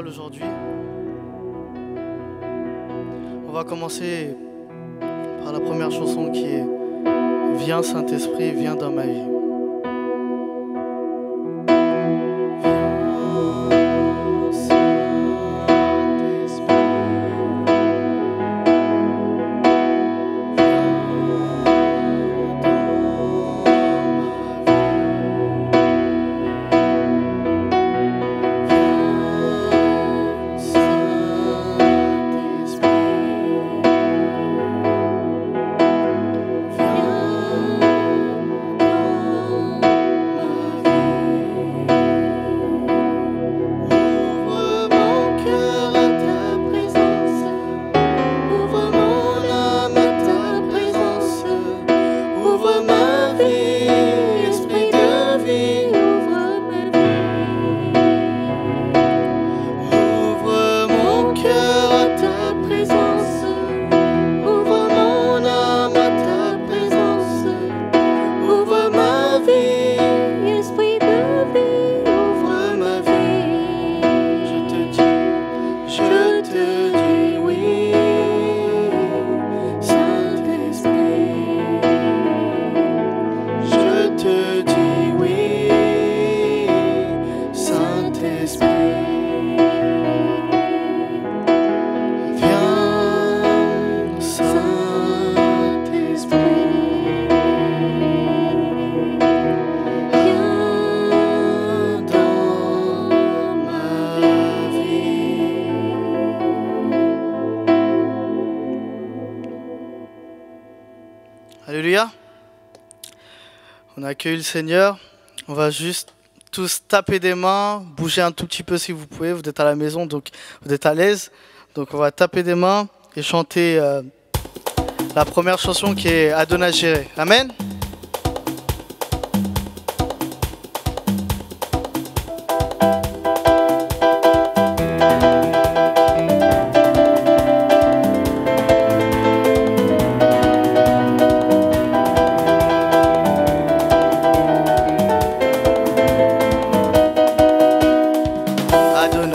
parole aujourd'hui. On va commencer par la première chanson qui est « Viens Saint-Esprit, viens dans ma vie ». Alléluia. On a accueilli le Seigneur. On va juste tous taper des mains, bouger un tout petit peu si vous pouvez. Vous êtes à la maison, donc vous êtes à l'aise. Donc on va taper des mains et chanter la première chanson qui est Adonai Jireh. Amen.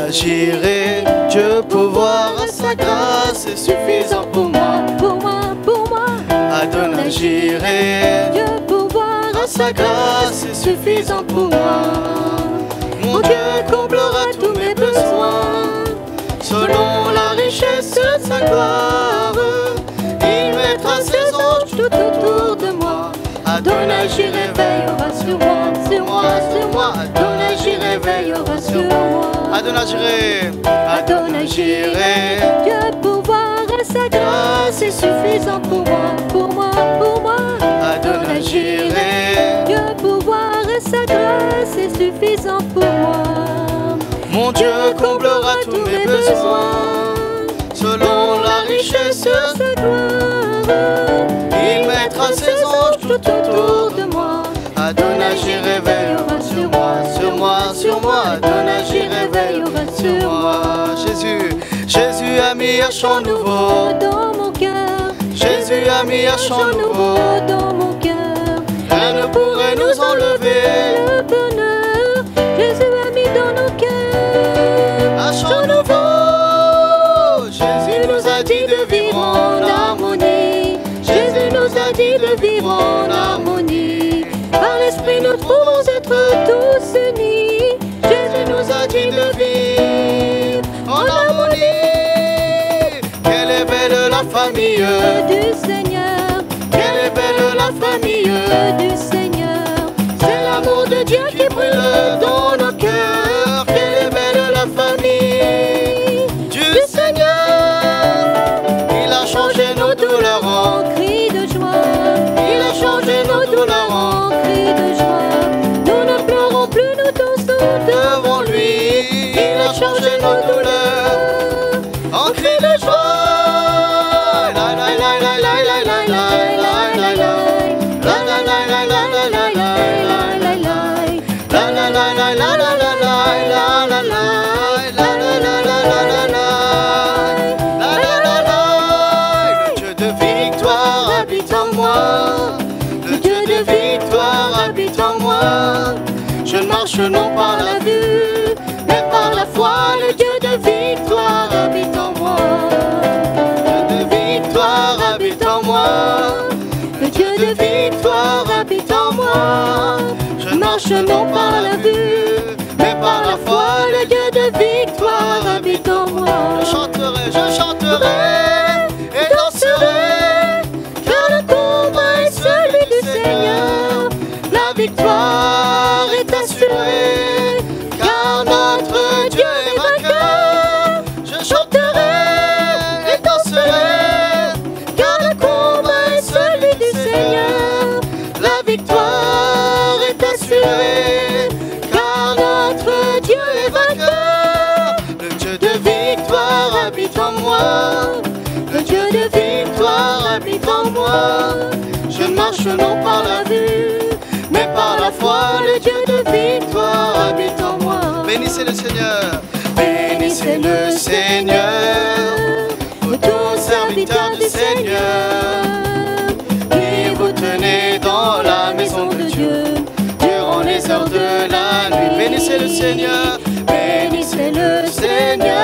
J'irai, Dieu pourvoir à sa grâce est suffisant pour moi, pour moi, pour moi. Adonai Jireh, Dieu pourvoir à sa grâce est suffisant pour moi. Mon Dieu comblera tous mes besoins, selon la richesse de sa gloire. Il mettra ses anges tout autour de moi. Adonai Jireh veillera sur moi, sur moi, sur moi. Adonai Jireh veillera sur moi. Adonai Jireh, Adonai Jireh, Dieu pourvoir à sa grâce est suffisant pour moi, pour moi, pour moi. Adonai Jireh, Dieu pourvoir à sa grâce est suffisant pour moi. mon Dieu comblera tous mes besoins, selon la richesse de sa gloire. Il mettra ses anges tout autour de moi. Adonai Jireh veillera sur moi, sur moi, sur moi. Adonai Jireh veillera sur moi. Jésus, Jésus a mis un chant nouveau dans mon cœur. Jésus a mis un chant nouveau dans mon cœur. Rien ne pourrait nous enlever le bonheur. Jésus a mis dans nos cœurs un chant nouveau. Jésus nous a dit de vivre en harmonie. Jésus nous a dit de vivre en harmonie. Par l'Esprit nous pouvons être tous unis. Jésus nous a dit de vivre en harmonie. Quelle est belle la famille du Seigneur. Quelle est belle la famille du Seigneur. C'est l'amour de Dieu qui brûle dans nos cœurs. Quelle est belle la famille du Seigneur. Il a changé nos douleurs en cris de joie. Il a changé nos douleurs en cris de joie. Nous ne pleurons plus, nous dansons devant lui. Il a changé nos douleurs en cris de joie. La la la la la la la la la la. La la la la la la la la la la. La la la la la la la la la la. La la la la la la la. La la la la. Le Dieu de victoire habite en moi. Le Dieu de victoire habite en moi. Je ne marche non par la vue, mais par la foi. Le Dieu de non par la vue, mais par la foi. Le Dieu de victoire habite en moi. Je chanterai et danserai, Car le combat est celui du Seigneur. la victoire est assurée, car notre Dieu est vainqueur. Je chanterai et danserai, Car le combat est celui du Seigneur. la victoire est assurée, car notre Dieu est vainqueur. Le Dieu de victoire habite en moi, le Dieu de victoire habite en moi. Je marche non par la vue, mais par la foi. Le Dieu de victoire habite en moi. Bénissez le Seigneur, bénissez le Seigneur, vous tous serviteurs du Seigneur, qui vous tenez dans la maison de Dieu durant les heures de la nuit. Bénissez le Seigneur, bénissez le Seigneur,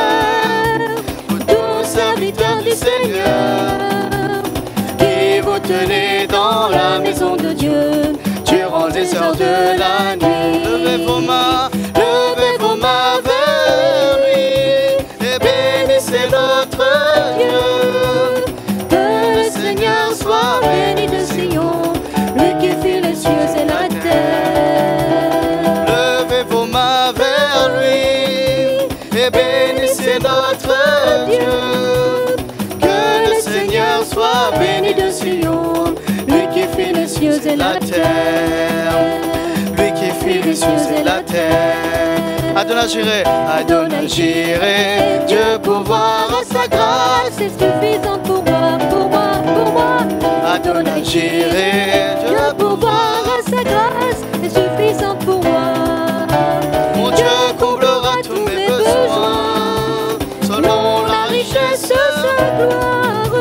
vous tous serviteurs du Seigneur, qui vous tenez dans la maison de Dieu durant les heures de la nuit. Levez vos mains vers lui et bénissez notre Dieu. Que le Seigneur soit béni de Sion, lui qui fit les cieux et la terre. Levez vos mains vers lui et bénissez notre Dieu. Que le Seigneur soit béni de Sion, lui qui fit les cieux et la terre. Lui qui fit les cieux et la terre. Adonai Jireh, Adonai Jireh, Dieu pourvoir à sa grâce. C'est suffisant pour moi, pour moi, pour moi. Adonai Jireh, Dieu pourvoir à sa grâce, c'est suffisant pour moi. mon Dieu comblera tous mes besoins, selon la richesse de sa gloire,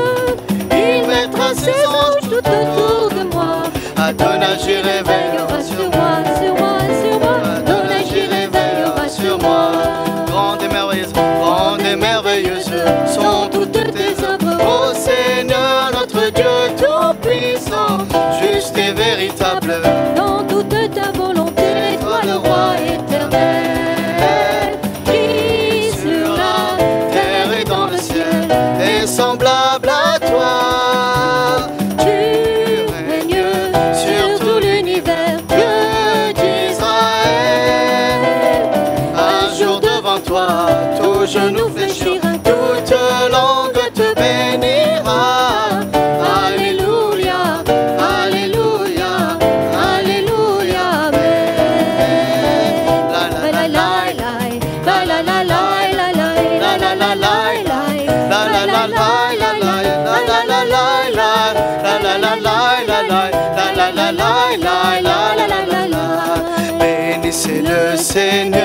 il mettra ses anges tout autour de moi. Adonai Jireh veillera sur moi, sur moi, sur moi. Adonai Jireh veillera sur moi. Grande et merveilleuse sont toutes tes œuvres, ô Seigneur notre Dieu tout-puissant, juste et véritable. Dans toute ta volonté, toi le roi éternel, qui sur la Terre et dans le ciel est semblable à toi. tu règnes Sur tout l'univers, Dieu d'Israël. Un jour devant toi, tout genou fléchira, toute langue te bénira. Alléluia, Alléluia, Alléluia, Amen. La la la la, la la la la la la la la la la, la la la la la, la la la la la, la la la la la, la la la la la, la la. Bénissez le Seigneur.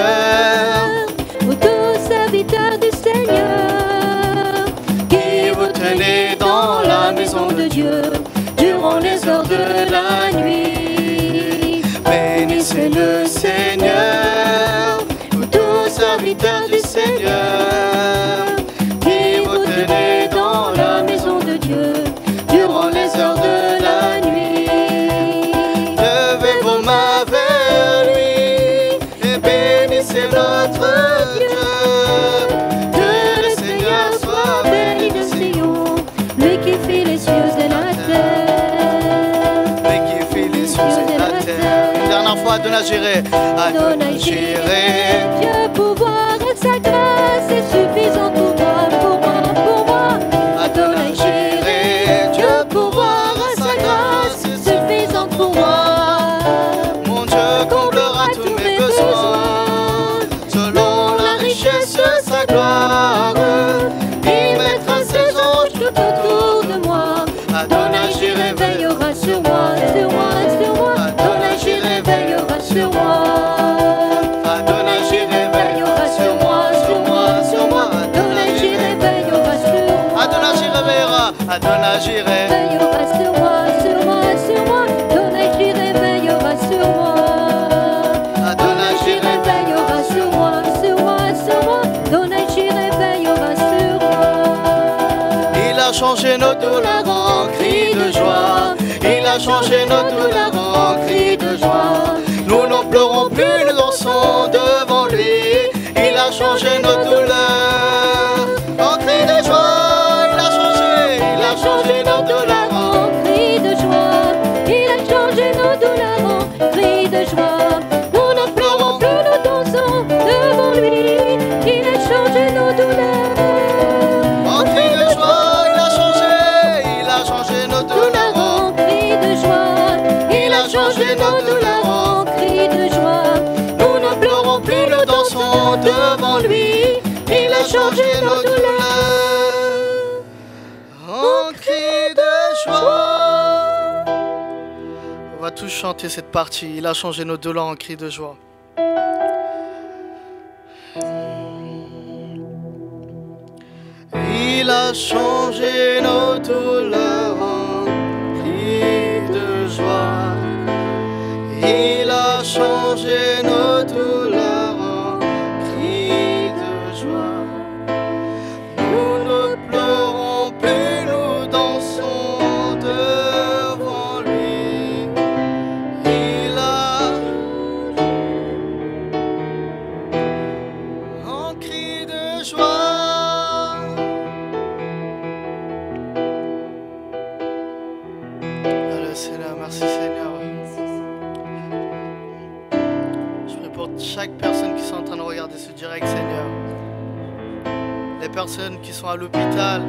Vous tous serviteurs du Seigneur, Qui vous tenez dans la maison de Dieu durant les heures de la nuit. Bénissez le Seigneur, vous tous serviteurs du Seigneur, qui vous tenez dans la maison de Dieu durant les heures de la nuit. Levez vos mains vers lui et bénissez notre Dieu. Que le Seigneur soit béni de Sion, lui qui fit les cieux et la terre. lui qui fit les cieux et la terre. Une dernière fois, Adonai Jireh, Adonai Jireh. Dieu pouvoir et sa grâce est suffisant pour moi, pour moi, pour moi. Adonai Jireh, Dieu pouvoir à sa grâce est suffisant pour moi. Mon Dieu comblera tous mes besoins, selon la richesse de sa gloire. Il mettra ses anges tout autour de moi. Adonai Jireh Veillera sur moi, sur moi, sur moi. Adonai Jireh veillera sur moi. Adonai Jireh Veillera sur moi, sur moi, sur moi. Adonai Jireh veillera sur moi. Adonai Jireh veillera. Adonai Jireh. Veillera sur moi, sur moi, sur moi. Adonai Jireh veillera sur moi. Adonai Jireh Veillera sur moi, sur moi, sur moi. Adonai Jireh veillera sur moi. Il a changé nos douleurs en cris de joie. Il a changé nos douleurs en cris de joie. Nous n'en pleurons plus nous dansons devant lui. Il a changé nos douleurs en cris de joie. Il a changé nos douleurs en cris de joie. Il a changé nos douleurs en cris de joie. Nous ne pleurons plus, nous dansons devant lui. Il a changé nos douleurs en cris de joie. Il a changé nos douleurs en cris de joie. Il a changé nos douleurs en cris de joie. Nous ne pleurons plus, nous dansons devant lui. Il a changé nos douleurs en cris de joie. On va tous chanter cette partie. Il a changé nos douleurs en cris de joie. Il a changé nos douleurs en cris de joie. Il a changé nos douleurs en cris de joie. Nous ne pleurons plus, nous dansons devant lui. Il a en cris de joie. Seigneur, merci Seigneur. Je prie pour chaque personne qui sont en train de regarder ce direct, Seigneur. Les personnes qui sont à l'hôpital,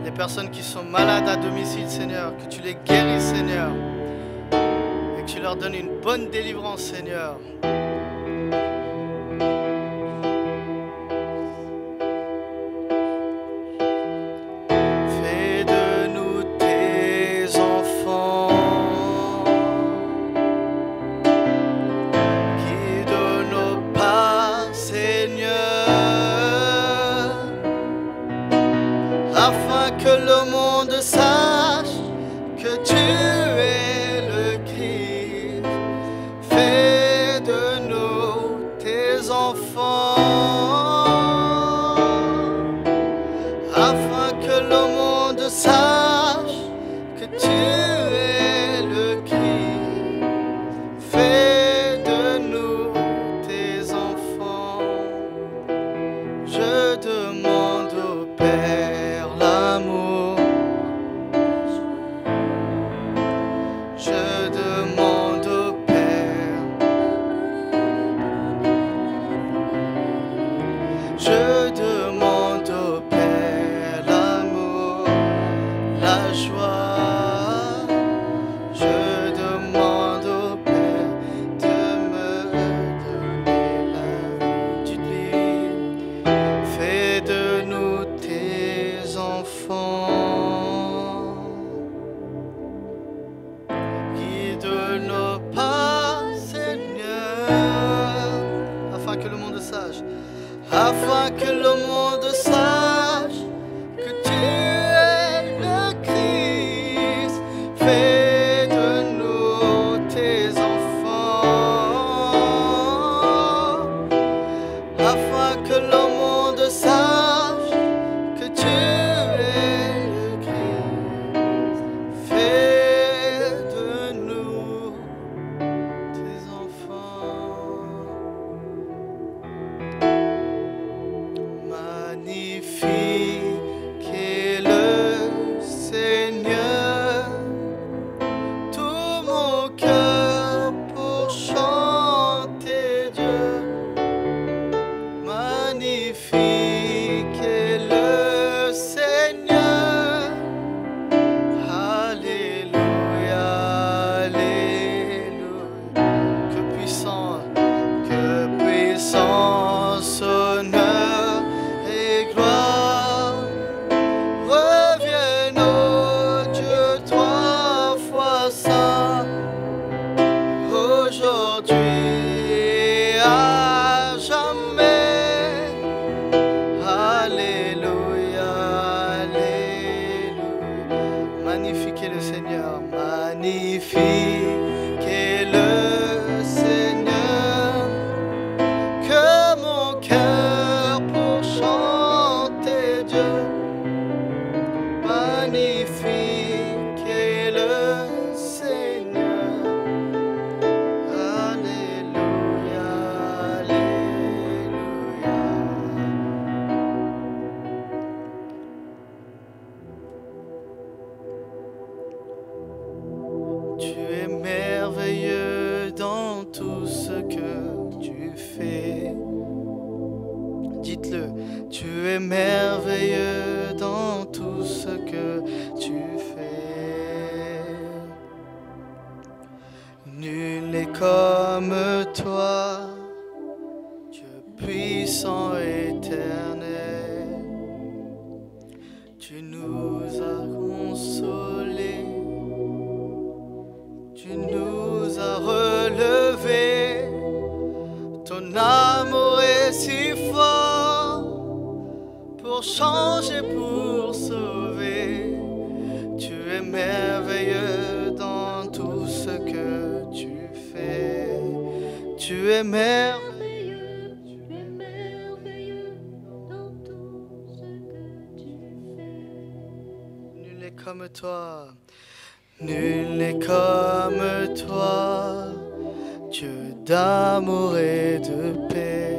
les personnes qui sont malades à domicile, Seigneur, que tu les guérisses, Seigneur, et que tu leur donnes une bonne délivrance, Seigneur. Afin que le monde sache que tu es le Christ, fais de nous tes enfants. Afin que le monde sache que tu es le Christ, fais de nous tes enfants. Je demande au Père l'amour. Je demande au Père. Je demande au Père l'amour, la joie. Je demande au Père de me donner la vie. Tu dis, fais de nous tes enfants. Guide nos pas, Seigneur, afin que le monde sache, afin que le monde sache que tu es le Christ. Fais de nous tes enfants, afin que le monde sache que tu es le Christ. Fais de nous tes enfants. es merveilleux dans tout ce que tu fais. Nul n'est comme toi, Dieu puissant et éternel. Tu nous as consolés, tu nous as relevés. Ton amour est si fort pour changer, pour sauver. Tu es merveilleux dans tout ce que tu fais. Tu es merveilleux, Tu es merveilleux dans tout ce que tu fais. nul n'est comme toi. Nul n'est comme toi, Dieu d'amour et de paix,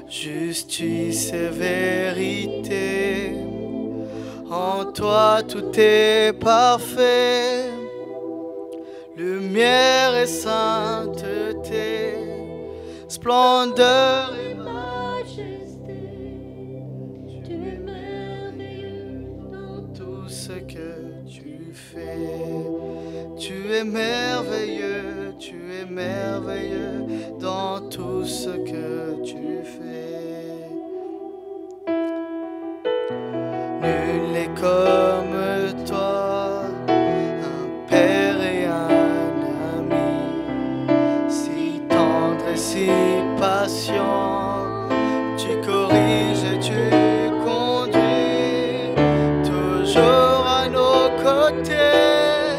justice et vérité. En toi tout est parfait, lumière et sainteté, splendeur et Majesté, tu es merveilleux dans tout ce que tu fais. Tu es merveilleux, tu es merveilleux dans tout ce que tu fais. Nul n'est comme toi, un père et un ami, si tendre et si patient. Tu corriges et tu conduis toujours à nos côtés,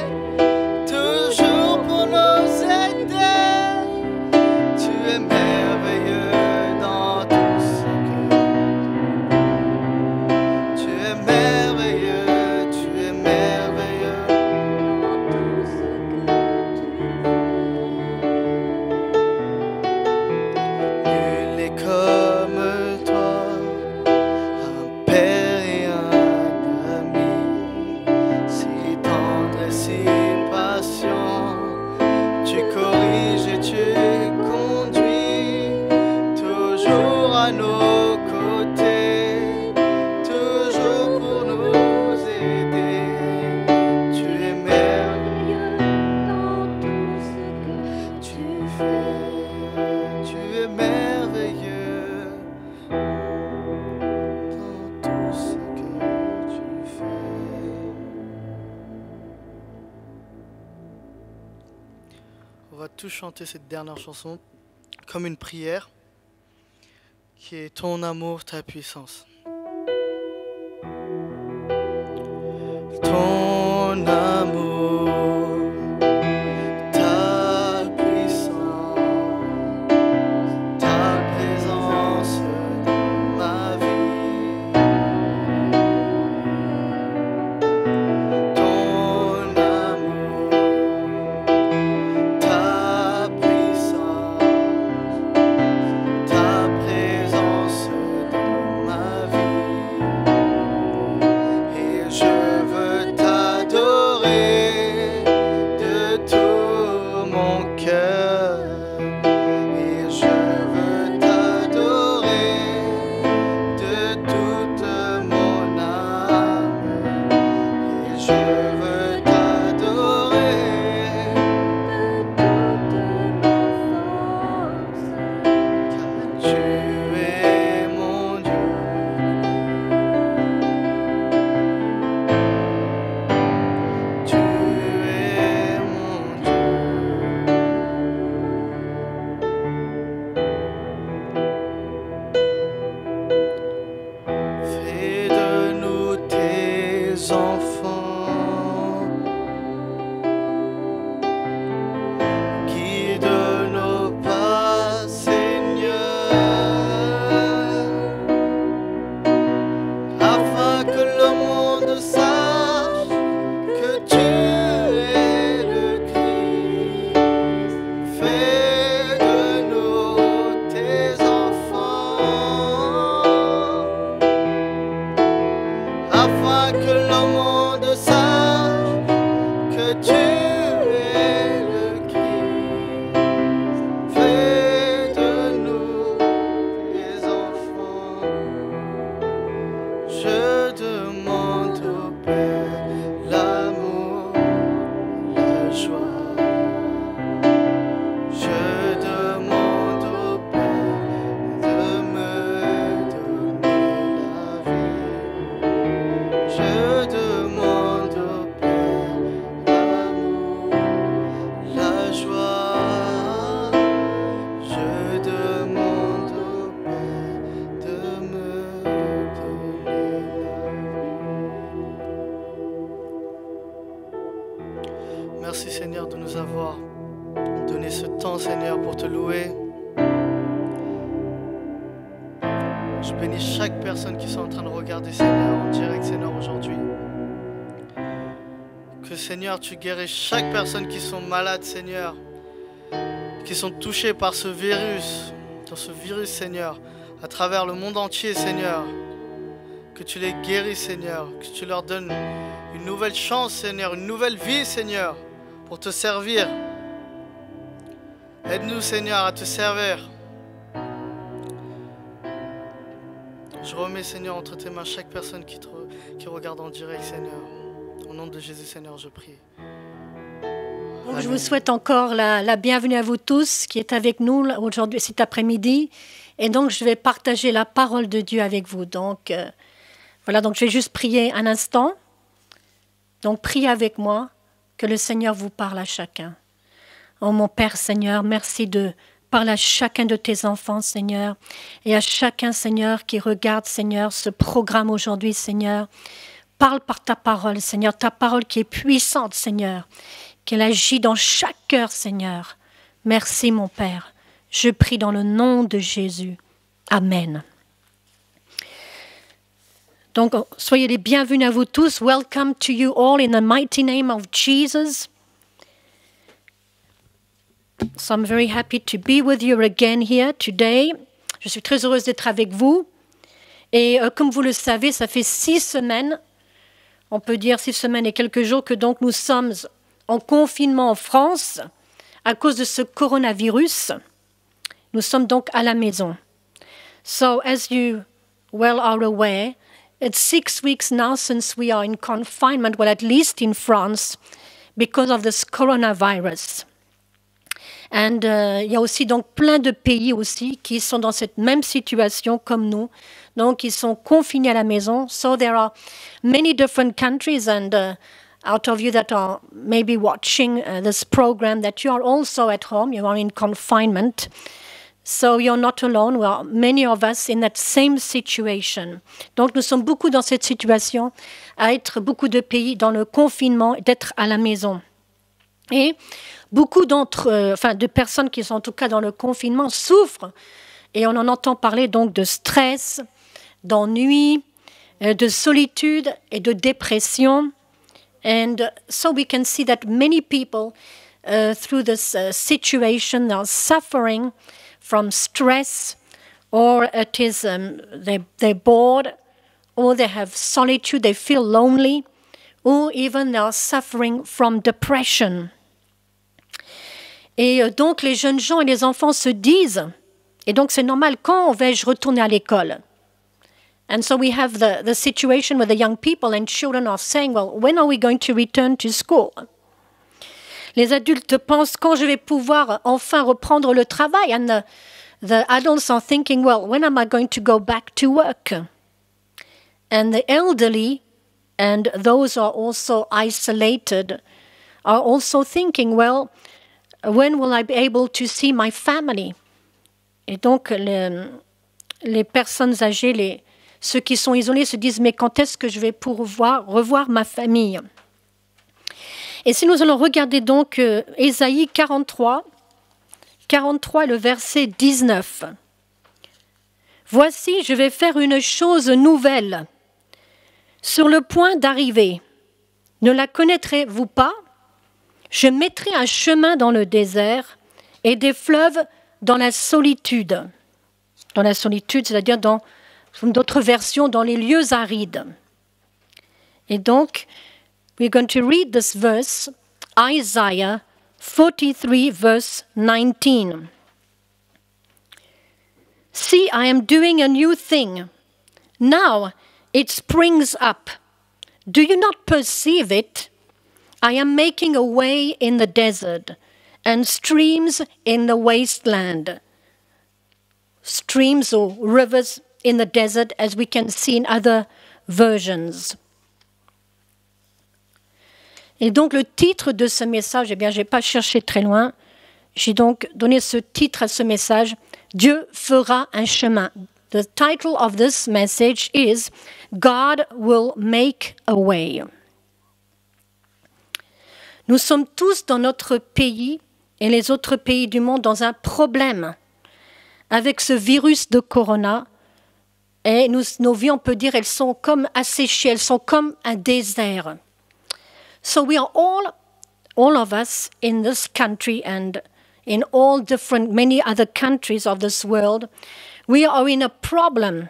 toujours pour nous aider. Tu es merveilleux dans tout ce que tu es merveilleux, tu es merveilleux. tout ce que Nul n'est comme toi, un père et un ami, si tendre et si patient. Tu corriges et tu conduis toujours à nos côtés, toujours pour nous aider. Tu es merveilleux dans tout ce que tu fais, tu es merveilleux dans tout ce que tu fais. On va tous chanter cette dernière chanson comme une prière qui est ton amour, ta puissance. Ton amour, ta puissance, ta présence dans ma vie. Ton amour, ta puissance, ta présence dans ma vie. Et je veux ta bénis chaque personne qui sont en train de regarder, Seigneur, en direct, Seigneur, aujourd'hui. Que, Seigneur, tu guéris chaque personne qui sont malades, Seigneur, qui sont touchés par ce virus, Seigneur, à travers le monde entier, Seigneur. Que tu les guéris, Seigneur, que tu leur donnes une nouvelle chance, Seigneur, une nouvelle vie, Seigneur, pour te servir. Aide-nous, Seigneur, à te servir. Je remets, Seigneur, entre tes mains chaque personne qui regarde en direct, Seigneur. Au nom de Jésus, Seigneur, je prie. Donc, je vous souhaite encore la bienvenue à vous tous qui êtes avec nous aujourd'hui, cet après-midi. Et donc, je vais partager la parole de Dieu avec vous. Donc, voilà, donc je vais juste prier un instant. Donc, priez avec moi, que le Seigneur vous parle à chacun. Oh mon Père, Seigneur, merci de parler à chacun de tes enfants, Seigneur, et à chacun, Seigneur, qui regarde, Seigneur, ce programme aujourd'hui, Seigneur. Parle par ta parole, Seigneur, ta parole qui est puissante, Seigneur, qu'elle agit dans chaque cœur, Seigneur. Merci, mon Père. Je prie dans le nom de Jésus. Amen. Donc, soyez les bienvenus à vous tous. Welcome to you all in the mighty name of Jesus. So I'm very happy to be with you again here today. Je suis très heureuse d'être avec vous. Et comme vous le savez, ça fait 6 semaines, on peut dire 6 semaines et quelques jours, que donc nous sommes en confinement en France à cause de ce coronavirus. Nous sommes donc à la maison. So as you well are aware, it's 6 weeks now since we are in confinement, well at least in France, because of this coronavirus. And il y a aussi donc plein de pays aussi qui sont dans cette même situation comme nous. Donc, ils sont confinés à la maison. So there are many different countries, and out of you that are maybe watching this program, that you are also at home, you are in confinement. So you're not alone. We are many of us in that same situation. Donc, nous sommes beaucoup dans cette situation, à être beaucoup de pays dans le confinement, d'être à la maison. Et beaucoup de personnes qui sont en tout cas dans le confinement souffrent, et on en entend parler donc de stress, d'ennui, de solitude et de dépression. And so we can see that many people through this situation are suffering from stress, or it is they're bored, or they have solitude, they feel lonely, or even they are suffering from depression. Et donc, les jeunes gens et les enfants se disent, et donc c'est normal, quand vais-je retourner à l'école? And so we have the situation where the young people and children are saying, well, when are we going to return to school? Les adultes pensent, quand je vais pouvoir enfin reprendre le travail? And the adults are thinking, well, when am I going to go back to work? And the elderly and those who are also isolated are also thinking, well, when will I be able to see my family? Et donc, les personnes âgées, ceux qui sont isolés se disent, mais quand est-ce que je vais pouvoir revoir ma famille? Et si nous allons regarder donc Ésaïe 43 et le verset 19. Voici, je vais faire une chose nouvelle, sur le point d'arriver. Ne la connaîtrez-vous pas? Je mettrai un chemin dans le désert et des fleuves dans la solitude. Dans la solitude, c'est-à-dire dans d'autres versions, dans les lieux arides. Et donc, we're going to read this verse, Isaiah 43, verse 19. See, I am doing a new thing. Now it springs up. Do you not perceive it? I am making a way in the desert and streams in the wasteland. Streams or rivers in the desert, as we can see in other versions. Et donc le titre de ce message, eh bien, je n'ai pas cherché très loin. J'ai donc donné ce titre à ce message, Dieu fera un chemin. The title of this message is God will make a way. Nous sommes tous dans notre pays et les autres pays du monde dans un problème avec ce virus de corona Et nos vies, on peut dire, elles sont comme asséchées, elles sont comme un désert. So we are all of us in this country and in all different, many other countries of this world, we are in a problem.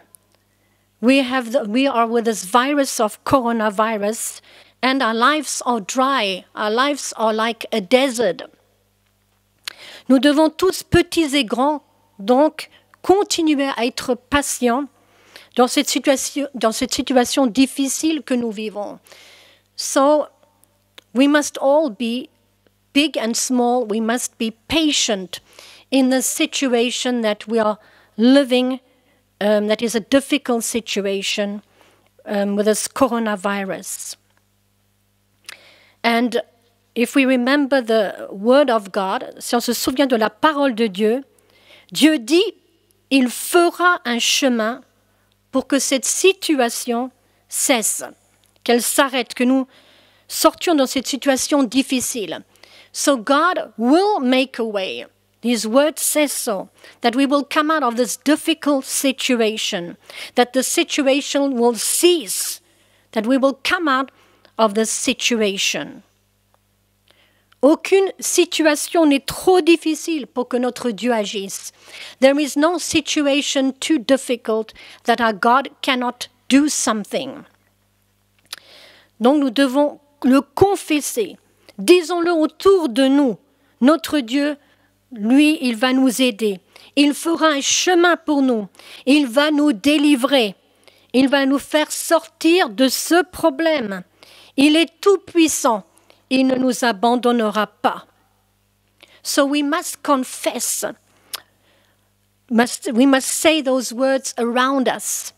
We are with this virus of coronavirus, and our lives are dry. Our lives are like a desert. Nous devons tous, petits et grands, donc, continuer à être patients dans cette situation difficile que nous vivons. So, we must all be, big and small, we must be patient in the situation that we are living, that is a difficult situation with this coronavirus. And if we remember the word of God, si on se souvient de la parole de Dieu, Dieu dit, il fera un chemin pour que cette situation cesse, qu'elle s'arrête, que nous sortions dans cette situation difficile. So God will make a way. His word says so, that we will come out of this difficult situation, that the situation will cease, that we will come out of this situation. Aucune situation n'est trop difficile pour que notre Dieu agisse. There is no situation too difficult that our God cannot do something. Donc nous devons le confesser. Disons-le autour de nous. Notre Dieu, lui, il va nous aider. Il fera un chemin pour nous. Il va nous délivrer. Il va nous faire sortir de ce problème. Il est tout-puissant. Il ne nous abandonnera pas. So we must confess. We must say those words around us.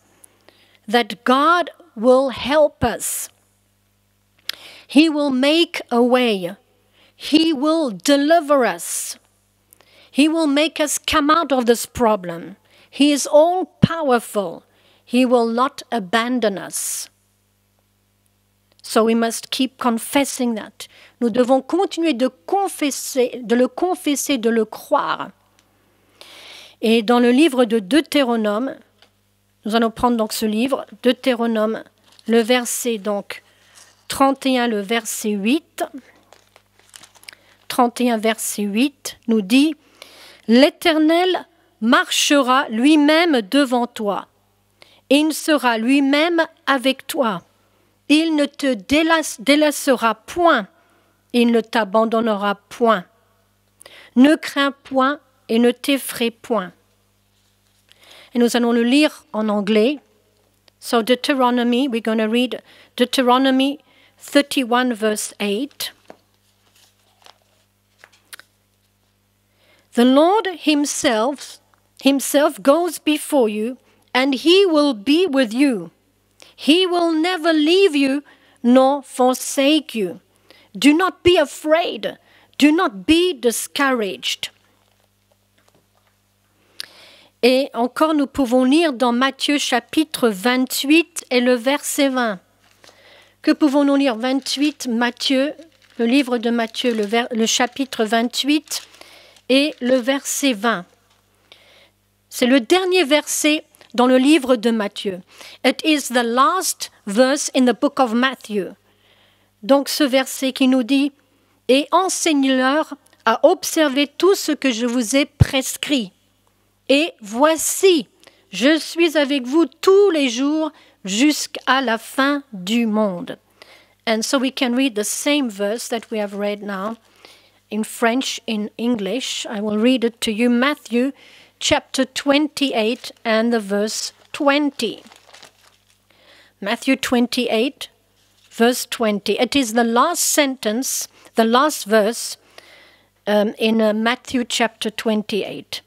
That God will help us. He will make a way. He will deliver us. He will make us come out of this problem. He is all-powerful. He will not abandon us. So we must keep confessing that. Nous devons continuer de le confesser, de le croire. Et dans le livre de Deutéronome, nous allons prendre donc ce livre, Deutéronome, le verset donc 31, le verset 8. 31, verset 8 nous dit « L'Éternel marchera lui-même devant toi, et il sera lui-même avec toi. Il ne te délaissera point, il ne t'abandonnera point. Ne crains point et ne t'effraie point. » Et nous allons le lire en anglais. So Deuteronomy, we're going to read Deuteronomy 31 verse 8. The Lord himself goes before you, and he will be with you. He will never leave you nor forsake you. Do not be afraid. Do not be discouraged. Et encore, nous pouvons lire dans Matthieu chapitre 28 et le verset 20. Que pouvons-nous lire? 28, Matthieu, le livre de Matthieu, le chapitre 28 et le verset 20. C'est le dernier verset dans le livre de Matthieu. It is the last verse in the book of Matthew. Donc ce verset qui nous dit « Et enseigne-leur à observer tout ce que je vous ai prescrit. Et voici, je suis avec vous tous les jours jusqu'à la fin du monde. » And so we can read the same verse that we have read now in French, in English. I will read it to you. Matthew chapter 28 and the verse 20. Matthew 28, verse 20. It is the last sentence, the last verse in Matthew chapter 28.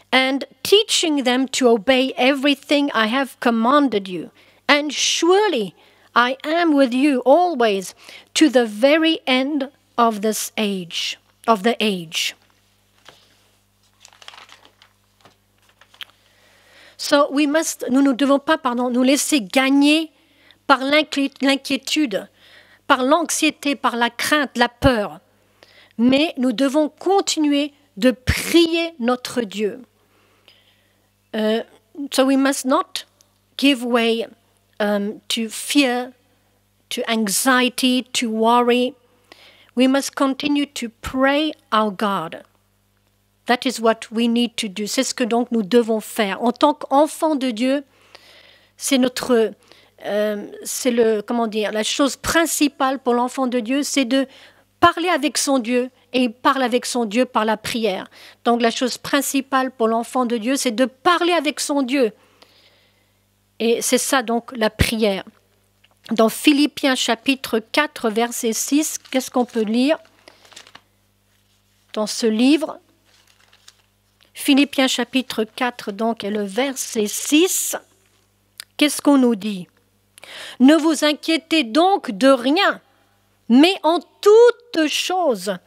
And teaching them to obey everything I have commanded you. And surely I am with you always to the very end of this age, of the age. So we must, nous ne devons pas, nous laisser gagner par l'inquiétude, par l'anxiété, par la crainte, la peur. Mais nous devons continuer de prier notre Dieu. So we must not give way to fear, to anxiety, to worry. We must continue to pray our God. That is what we need to do. C'est ce que donc nous devons faire. En tant qu'enfant de Dieu, c'est la chose principale pour l'enfant de Dieu, c'est de parler avec son Dieu, et il parle avec son Dieu par la prière. Donc la chose principale pour l'enfant de Dieu, c'est de parler avec son Dieu. Et c'est ça donc la prière. Dans Philippiens chapitre 4, verset 6, qu'est-ce qu'on peut lire dans ce livre? Philippiens chapitre 4, donc, et le verset 6, qu'est-ce qu'on nous dit? Ne vous inquiétez donc de rien, mais en toute chose,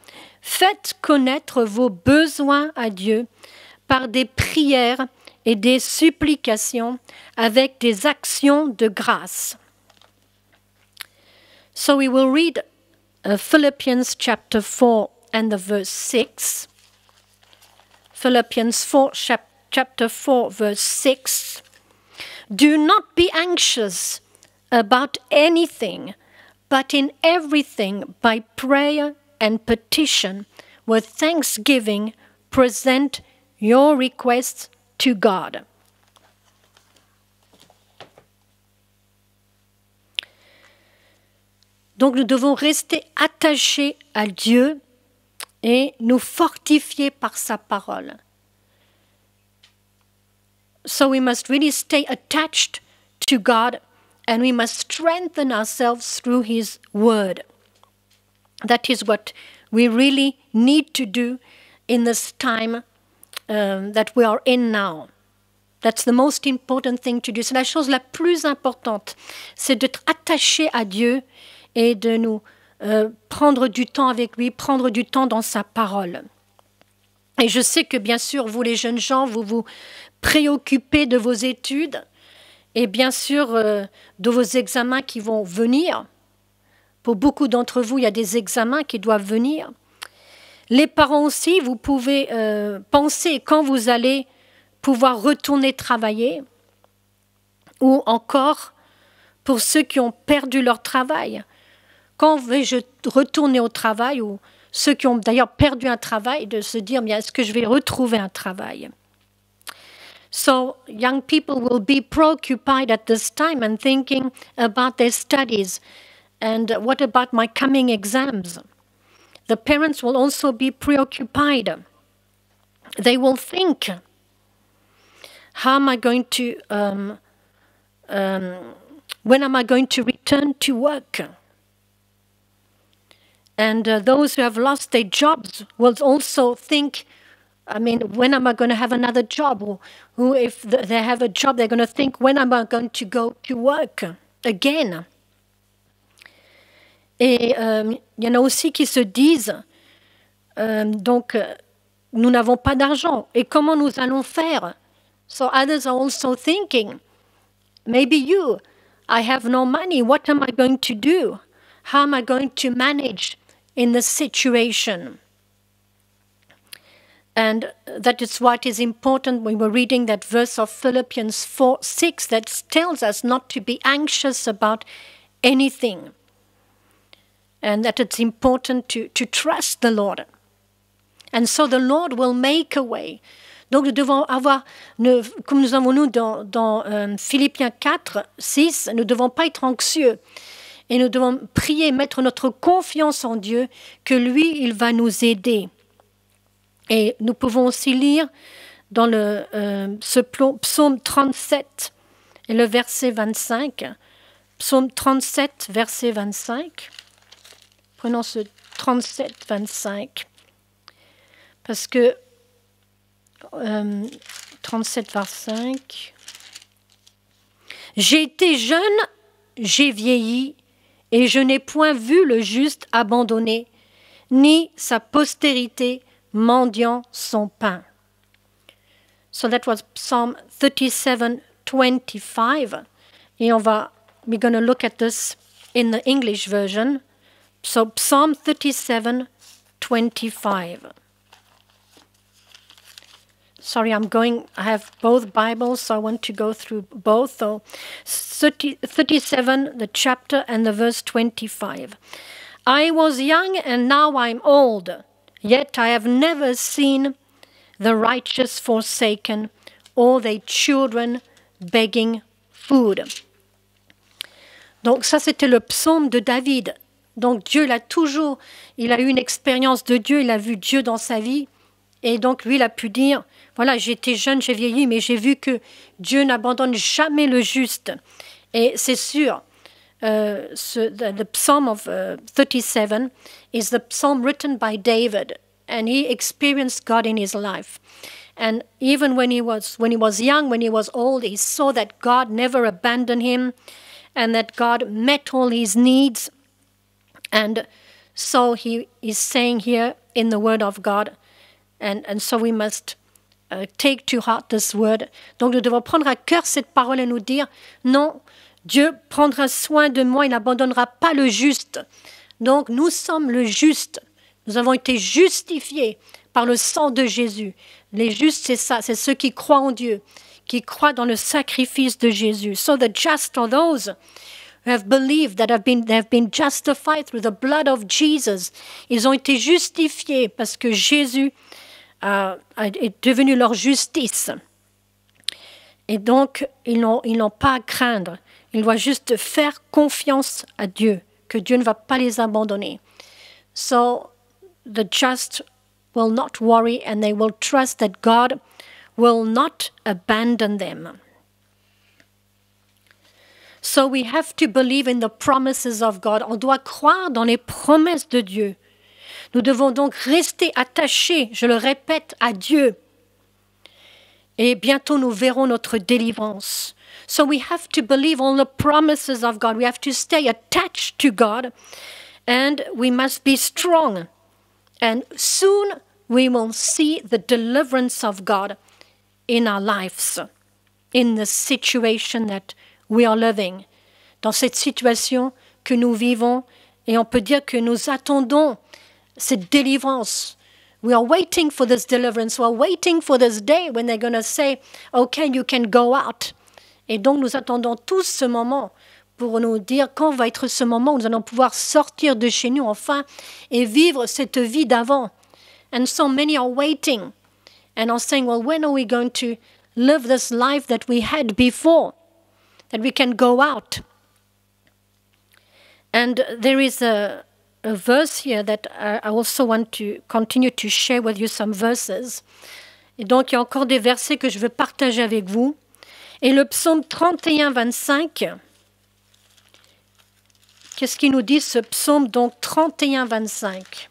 faites connaître vos besoins à Dieu par des prières et des supplications avec des actions de grâce. So we will read Philippians chapter 4 and the verse 6. Philippians 4, chapter 4, verse 6. Do not be anxious about anything, but in everything by prayer and petition, with thanksgiving, present your requests to God. Donc nous devons rester attachés à Dieu et nous fortifier par sa parole. So we must really stay attached to God and we must strengthen ourselves through His Word. That is what we really need to do in this time that we are in now. That's the most important thing to do. C'est la chose la plus importante, c'est d'être attaché à Dieu et de nous prendre du temps avec lui, prendre du temps dans sa parole. Et je sais que bien sûr, vous les jeunes gens, vous vous préoccupez de vos études et bien sûr de vos examens qui vont venir. Pour beaucoup d'entre vous, il y a des examens qui doivent venir. Les parents aussi, vous pouvez penser quand vous allez pouvoir retourner travailler ou encore pour ceux qui ont perdu leur travail. Quand vais-je retourner au travail ou ceux qui ont d'ailleurs perdu un travail, de se dire, bien, est-ce que je vais retrouver un travail? So young people will be preoccupied at this time and thinking about their studies and what about my coming exams? The parents will also be preoccupied. They will think, how am I going to, when am I going to return to work? And those who have lost their jobs will also think, when am I going to have another job? Or who, if they have a job, they're going to think, when am I going to go to work again? Et il y en a aussi qui se disent, nous n'avons pas d'argent. Et comment nous allons faire? So others are also thinking, maybe you, I have no money. What am I going to do? How am I going to manage in this situation? And that is why it is important when we're reading that verse of Philippians 4:6 that tells us not to be anxious about anything. And that it's important to trust the Lord. And so the Lord will make a way. Donc nous devons avoir, comme nous avons dans Philippiens 4, 6, nous ne devons pas être anxieux. Et nous devons prier, mettre notre confiance en Dieu, que lui, il va nous aider. Et nous pouvons aussi lire dans ce psaume 37 et le verset 25. Psaume 37, verset 25. Prenons ce 37, 25. Parce que 37, 25. J'ai été jeune, j'ai vieilli, et je n'ai point vu le juste abandonné, ni sa postérité mendiant son pain. So that was Psalm 37, 25. Et we're going to look at this in the English version. So Psalm 37, 25. Sorry, I have both Bibles, so I want to go through both. So 37, the chapter, and the verse 25. I was young and now I'm old, yet I have never seen the righteous forsaken, or their children begging food. Donc ça, c'était le psaume de David. Donc Dieu, il a eu une expérience de Dieu, il a vu Dieu dans sa vie. Et donc lui, il a pu dire, voilà, j'étais jeune, j'ai vieilli, mais j'ai vu que Dieu n'abandonne jamais le juste. Et c'est sûr, the Psalm of 37 is the psalm written by David, and he experienced God in his life. And even when he was young, when he was old, he saw that God never abandoned him, and that God met all his needs. And so he is saying here in the Word of God, and so we must take to heart this word. Donc nous devons prendre à cœur cette parole et nous dire, non, Dieu prendra soin de moi, il n'abandonnera pas le juste. Donc nous sommes le juste. Nous avons été justifiés par le sang de Jésus. Les justes, c'est ça, c'est ceux qui croient en Dieu, qui croient dans le sacrifice de Jésus. So the just are those who have believed that they have been justified through the blood of Jesus. Ils ont été justifiés parce que Jésus est devenu leur justice. Et donc, ils n'ont pas à craindre. Ils doivent juste faire confiance à Dieu, que Dieu ne va pas les abandonner. So, the just will not worry and they will trust that God will not abandon them. So we have to believe in the promises of God. On doit croire dans les promesses de Dieu. Nous devons donc rester attachés, je le répète, à Dieu. Et bientôt nous verrons notre délivrance. So we have to believe on the promises of God. We have to stay attached to God. And we must be strong. And soon we will see the deliverance of God in our lives, in the situation that we are living. Dans cette situation que nous vivons, et on peut dire que nous attendons cette délivrance. We are waiting for this deliverance. We are waiting for this day when they're going to say, okay, you can go out. Et donc nous attendons tous ce moment pour nous dire quand va être ce moment où nous allons pouvoir sortir de chez nous enfin et vivre cette vie d'avant. And so many are waiting and are saying, well, when are we going to live this life that we had before, that we can go out? And there is a verse here that I also want to continue to share with you some verses. Et donc, il y a encore des versets que je veux partager avec vous. Et le psaume 31, 25, qu'est-ce qu'il nous dit ce psaume, donc 31, 25?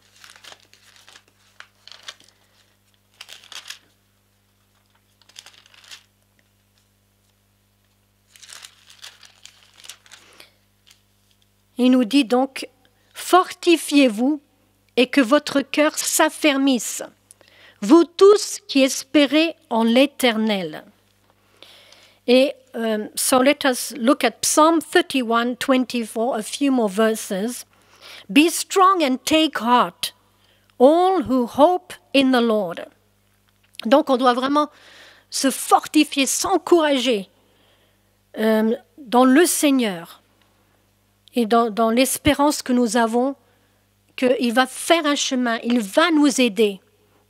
Il nous dit donc, fortifiez-vous et que votre cœur s'affermisse, vous tous qui espérez en l'Éternel. Et so let us look at Psalm 31, 24, a few more verses. Be strong and take heart, all who hope in the Lord. Donc on doit vraiment se fortifier, s'encourager dans le Seigneur. Et dans l'espérance que nous avons, qu'il va faire un chemin, il va nous aider.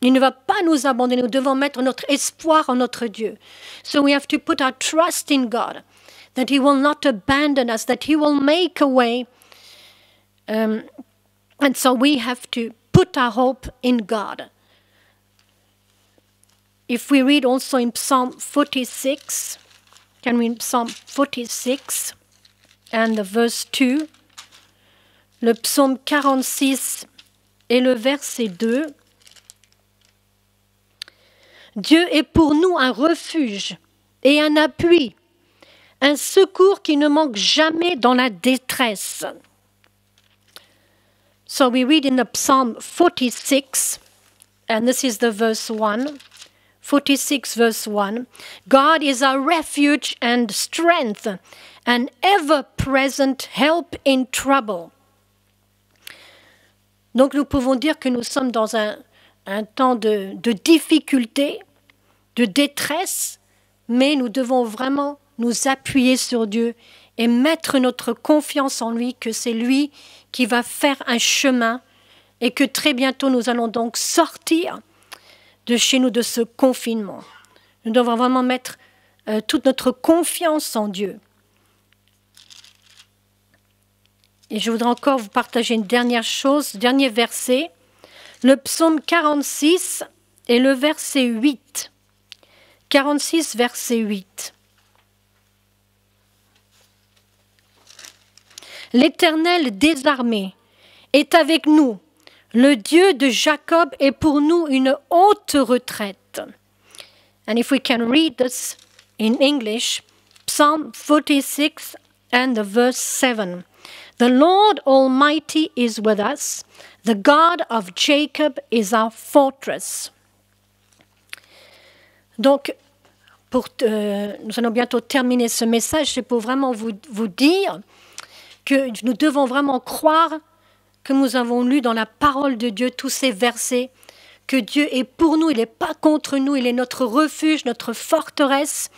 Il ne va pas nous abandonner. Nous devons mettre notre espoir en notre Dieu. So we have to put our trust in God, that He will not abandon us, that He will make a way. And so we have to put our hope in God. If we read also in Psalm 46, can we read Psalm 46? And the verse 2, le psaume 46 et le verset 2. Dieu est pour nous un refuge et un appui, un secours qui ne manque jamais dans la détresse. So we read in the Psalm 46, and this is the verse 1, 46 verse 1, God is our refuge and strength, an ever-present help in trouble. Donc nous pouvons dire que nous sommes dans un temps de difficulté, de détresse, mais nous devons vraiment nous appuyer sur Dieu et mettre notre confiance en lui, que c'est lui qui va faire un chemin et que très bientôt nous allons donc sortir de chez nous de ce confinement. Nous devons vraiment mettre toute notre confiance en Dieu. Et je voudrais encore vous partager une dernière chose, dernier verset, le psaume 46 et le verset 8. 46, verset 8. L'Éternel désarmé est avec nous. Le Dieu de Jacob est pour nous une haute retraite. And if we can read this in English, Psalm 46 and the verse 7. The Lord Almighty is with us. The God of Jacob is our fortress. Donc, nous allons bientôt terminer ce message. C'est pour vraiment vous dire que nous devons vraiment croire que nous avons lu dans la parole de Dieu tous ces versets, que Dieu est pour nous, il n'est pas contre nous, il est notre refuge, notre forteresse.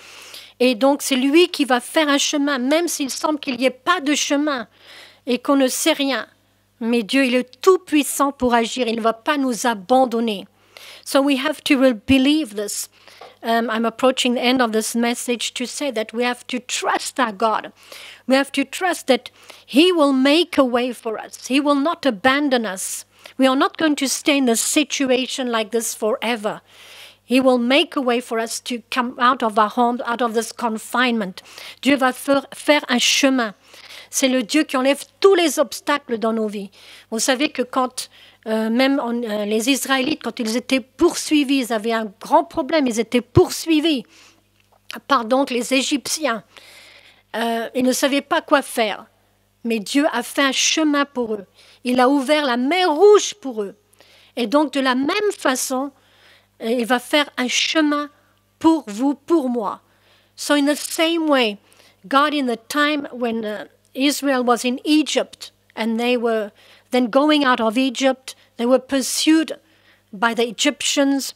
Et donc, c'est lui qui va faire un chemin, même s'il semble qu'il n'y ait pas de chemin et qu'on ne sait rien. Mais Dieu, il est tout puissant pour agir, il ne va pas nous abandonner. So we have to believe this. I'm approaching the end of this message to say that we have to trust our God. We have to trust that He will make a way for us. He will not abandon us. We are not going to stay in a situation like this forever. He will make a way for us to come out of our homes, out of this confinement. Dieu va faire un chemin. C'est le Dieu qui enlève tous les obstacles dans nos vies. Vous savez que quand les Israélites, quand ils étaient poursuivis, ils avaient un grand problème, ils étaient poursuivis par donc les Égyptiens. Ils ne savaient pas quoi faire, mais Dieu a fait un chemin pour eux. Il a ouvert la mer Rouge pour eux. Et donc, de la même façon, il va faire un chemin pour vous, pour moi. So in the same way, God, in the time when Israel was in Egypt, and they were then going out of Egypt, they were pursued by the Egyptians,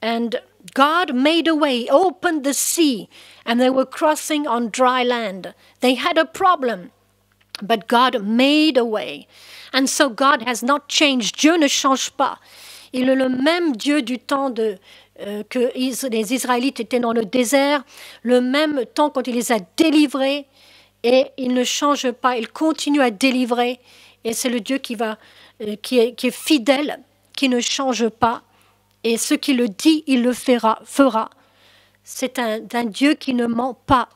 and God made a way, opened the sea, and they were crossing on dry land. They had a problem, but God made a way. And so God has not changed. Dieu ne change pas. Il est le même Dieu du temps que les Israélites étaient dans le désert, le même temps quand il les a délivrés, et il ne change pas, il continue à délivrer, et c'est le Dieu qui est fidèle, qui ne change pas, et ce qu'il le dit, il le fera. C'est un Dieu qui ne ment pas.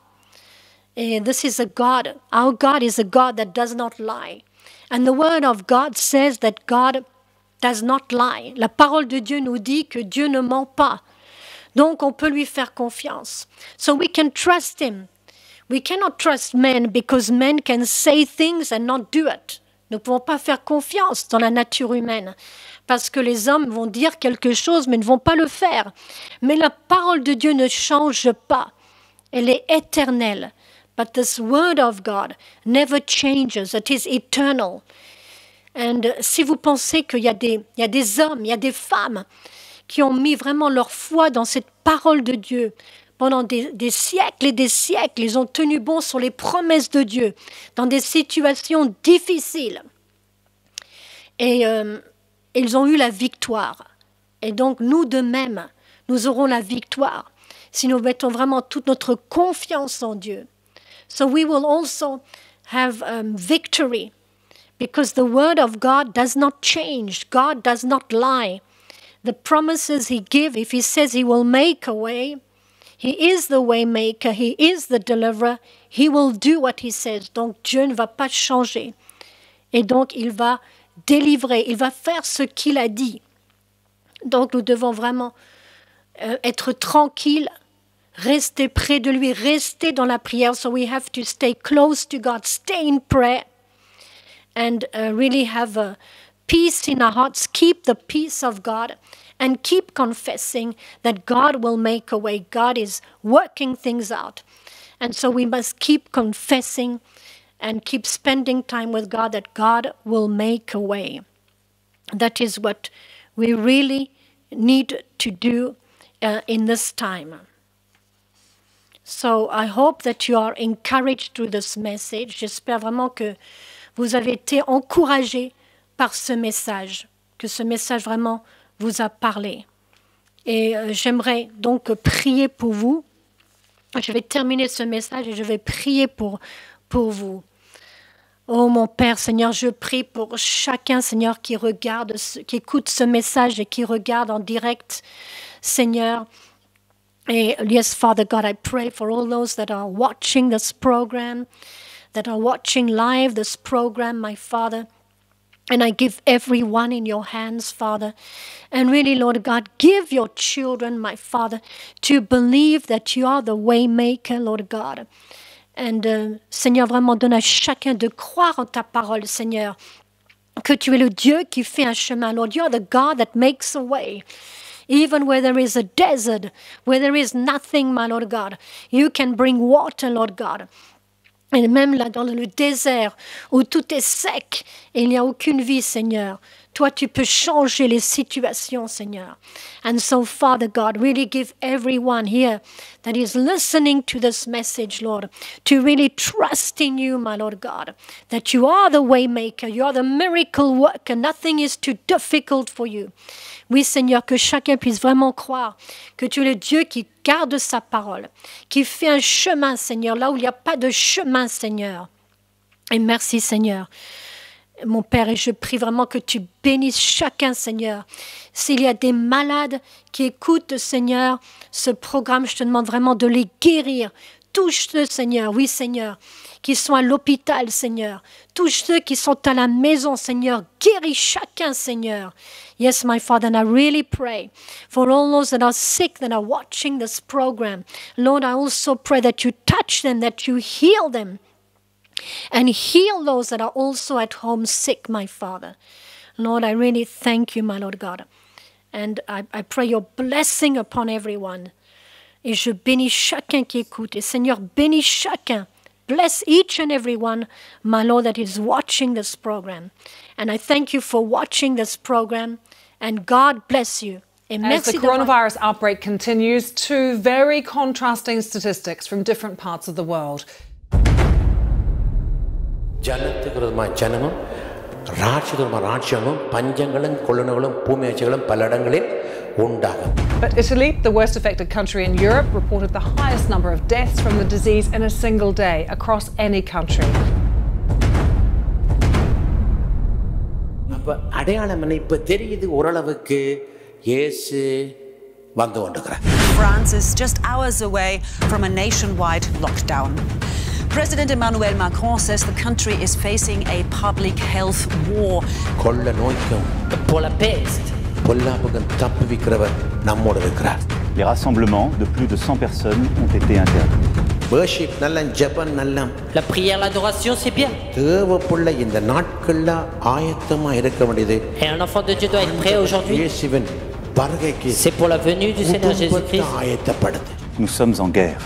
Et this is a God, our God is a God that does not lie. And the word of God says that God does not lie. La parole de Dieu nous dit que Dieu ne ment pas. Donc on peut lui faire confiance. So we can trust him. We cannot trust men because men can say things and not do it. Nous ne pouvons pas faire confiance dans la nature humaine parce que les hommes vont dire quelque chose mais ne vont pas le faire. Mais la parole de Dieu ne change pas. Elle est éternelle. But this word of God never changes. It is eternal. And si vous pensez qu'il y a des hommes, il y a des femmes qui ont mis vraiment leur foi dans cette parole de Dieu, pendant des siècles et des siècles, ils ont tenu bon sur les promesses de Dieu, dans des situations difficiles. Et ils ont eu la victoire. Et donc, nous de même, nous aurons la victoire si nous mettons vraiment toute notre confiance en Dieu. So we will also have victory because the word of God does not change. God does not lie. The promises he gives, if he says he will make a way, he is the way maker, he is the deliverer, he will do what he says. Donc Dieu ne va pas changer. Et donc il va délivrer, il va faire ce qu'il a dit. Donc nous devons vraiment être tranquilles, rester près de lui, rester dans la prière. So we have to stay close to God, stay in prayer, and really have a peace in our hearts. Keep the peace of God and keep confessing that God will make a way. God is working things out. And so we must keep confessing and keep spending time with God, that God will make a way. That is what we really need to do in this time. So I hope that you are encouraged through this message. J'espère vraiment que vous avez été encouragés par ce message, que ce message vraiment vous a parlé. Et j'aimerais donc prier pour vous. Je vais terminer ce message et je vais prier pour vous. Oh mon Père, Seigneur, je prie pour chacun, Seigneur, qui regarde, qui écoute ce message et qui regarde en direct, Seigneur. Et yes, Father God, I pray for all those that are watching this program, that are watching live this program, my Father. And I give everyone in your hands, Father. And really, Lord God, give your children, my Father, to believe that you are the way maker, Lord God. And Seigneur, vraiment donne à chacun de croire en ta parole, Seigneur, que tu es le Dieu qui fait un chemin. Lord, you are the God that makes a way. Even where there is a desert, where there is nothing, my Lord God, you can bring water, Lord God. Et même là, dans le désert, où tout est sec et il n'y a aucune vie, Seigneur, toi, tu peux changer les situations, Seigneur. And so, Father God, really give everyone here that is listening to this message, Lord, to really trust in you, my Lord God, that you are the way maker, you are the miracle worker, nothing is too difficult for you. Oui, Seigneur, que chacun puisse vraiment croire que tu es le Dieu qui garde sa parole, qui fait un chemin, Seigneur, là où il n'y a pas de chemin, Seigneur. Et merci, Seigneur. Mon Père, et je prie vraiment que tu bénisses chacun, Seigneur. S'il y a des malades qui écoutent, Seigneur, ce programme, je te demande vraiment de les guérir. Touche ceux, Seigneur, oui, Seigneur, qui sont à l'hôpital, Seigneur. Touche ceux qui sont à la maison, Seigneur. Guéris chacun, Seigneur. Yes, my Father, and I really pray for all those that are sick, that are watching this program. Lord, I also pray that you touch them, that you heal them. And heal those that are also at home sick, my Father. Lord, I really thank you, my Lord God. And I pray your blessing upon everyone. Et je bénis chacun qui écoute. Et Seigneur, bénis chacun. Bless each and every one, my Lord, that is watching this program. And I thank you for watching this program. And God bless you. As the coronavirus outbreak continues, two very contrasting statistics from different parts of the world. But Italy, the worst affected country in Europe, reported the highest number of deaths from the disease in a single day across any country. France is just hours away from a nationwide lockdown. President Emmanuel Macron says the country is facing a public health war. Pour la peste. Les rassemblements de plus de 100 personnes ont été interdits. La prière, l'adoration, c'est bien. Et un enfant de Dieu doit être prêt aujourd'hui. C'est pour la venue du Seigneur Jésus-Christ. Nous sommes en guerre.